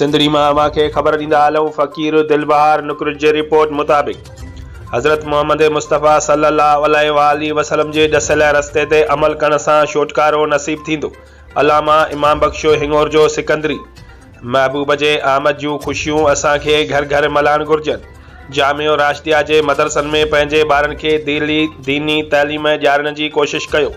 सिंधड़ी मां खे ख़बर ॾींदा हलूं फ़कीर दिलबहार नुकरत जे रिपोर्ट मुताबिक़ हज़रत मोहम्मद मुस्तफ़ा सल्लल्लाहु अलैहि वसल्लम जे ॾसियल रस्ते ते अमल करण सां छुटकारो नसीब थींदो। अलामा इमाम बख्शो हिंगोर जो सिकंदरी। महबूब जे आमद जूं ख़ुशियूं असांखे घर घर मल्हाइण घुरिजनि। जामिया राशिदिया जे मदरसनि में पंहिंजे ॿारनि खे दीनी तइलीम ॾियारण जी कोशिश कयो।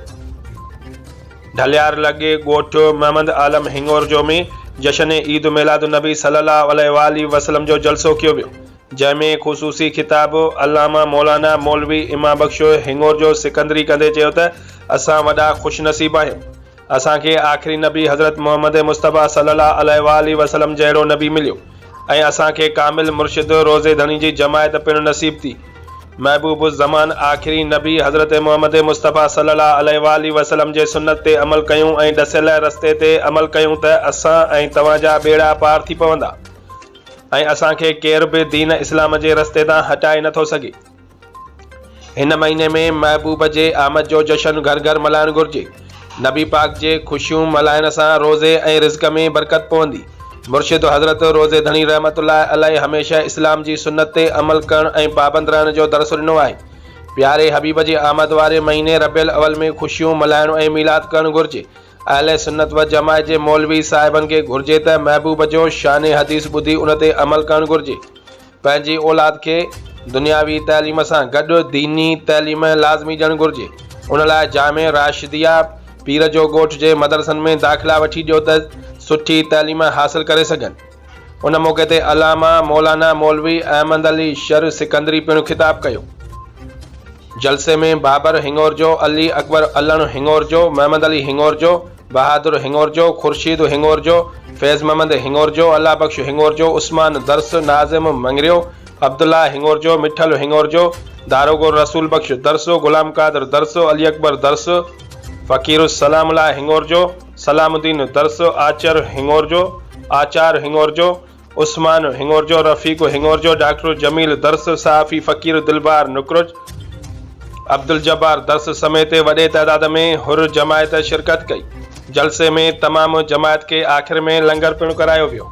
ढलियार लॻे ॻोठ मोहम्मद आलम हिंगोर जो में जशन ईद मिलाद नबी सल्लल्लाहु अलैहि वसल्लम जो जलसो कियो वियो, जंहिंमें ख़ुसूसी खिताब अल्लामा मौलाना मौलवी इमाम बख्शो हिंगोर जो सिकंदरी कंदे चयो त असां वॾा ख़ुशनसीब आहियूं। असांखे आख़िरी नबी हज़रत मोहम्मद मुस्तफ़ा सल्लल्लाहु अलैहि वसल्लम जहिड़ो नबी मिलियो ऐं असांखे कामिल मुर्शिद रोज़े धणी जी जमायत पिणु नसीब थी। महबूब ज़मान आख़िरी नबी हज़रत मोहम्मद मुस्तफ़ा सल्लल्लाहु अलैहि वसल्लम जे सुन्नत ते अमल कयूं ऐं ॾसियल रस्ते ते अमल कयूं त असां ऐं तव्हांजा बेड़ा पार थी पवंदा ऐं असांखे केर बि दीन इस्लाम जे रस्ते तां हटाए नथो सघे। हिन महीने में महबूब जे आमद जो जशन घर घर मल्हाइण घुरिजे। नबी पाक जे ख़ुशियूं मल्हाइण सां रोज़े ऐं रिज़्क़ में बरकत पवंदी। मुर्शिद हज़रत रोज़े धणी रहमतुल्लाह अलैहि हमेशह इस्लाम जी सुन्नत ते अमल करण ऐं पाबंद रहण जो दर्स ॾिनो आहे। प्यारे हबीब जी आमद वारे महीने रबियल अवल में ख़ुशियूं मल्हाइण ऐं मीलाद करणु घुरिजे। अहले सुन्नत व जमायत जे मौलवी साहिबनि खे घुरिजे त महबूब जो शान हदीस ॿुधी उन ते अमल करणु घुरिजे। पंहिंजी औलाद खे दुनियावी तइलीम सां गॾु दीनी तइलीम लाज़मी ॾियणु घुरिजे। उन लाइ जामिया राशिदिया पीर जो ॻोठ जे मदरसनि में दाख़िला वठी ॾियो त सुठी तइलीम हासिल करे सघनि। उन मौक़े ते अलामा मौलाना मौलवी अहमद अली शर सिकंदरी पिणु ख़िताब कयो। जलसे में बाबर हिंगोर जो, अली अकबर अल्लण हिंगोर जो, मोहम्मद अली हिंगोर जो, बहादुर हिंगोर जो, खुर्शीद हिंगोर जो, फैज़ मोहम्मद हिंगोर जो, अल्लाह बख्श हिंगोर जो, उस्मान दर्स, नाज़िम मंगरियो, अब्दुल्ला हिंगोर जो, मिठल हिंगोर जो, दारोगो रसूल बख्श दरसो, गुलाम कादर दरसो, अली अकबर दरसो, फ़कीर सलामुल्लाह हिंगोर जो, सलामुद्दीन दरस, आचार हिंगोर जो, उस्मान हिंगोर जो, रफ़ीक हिंगोर जो, डॉक्टर जमील दरस, सहाफ़ी फ़कीर दिलबार नुकरज, अब्दुल जब्बार दर्स समेत वॾे तइदाद में हुर जमायत शिरकत कई। जलसे में तमाम जमायत के आखिर में लंगर पिणु करायो वियो।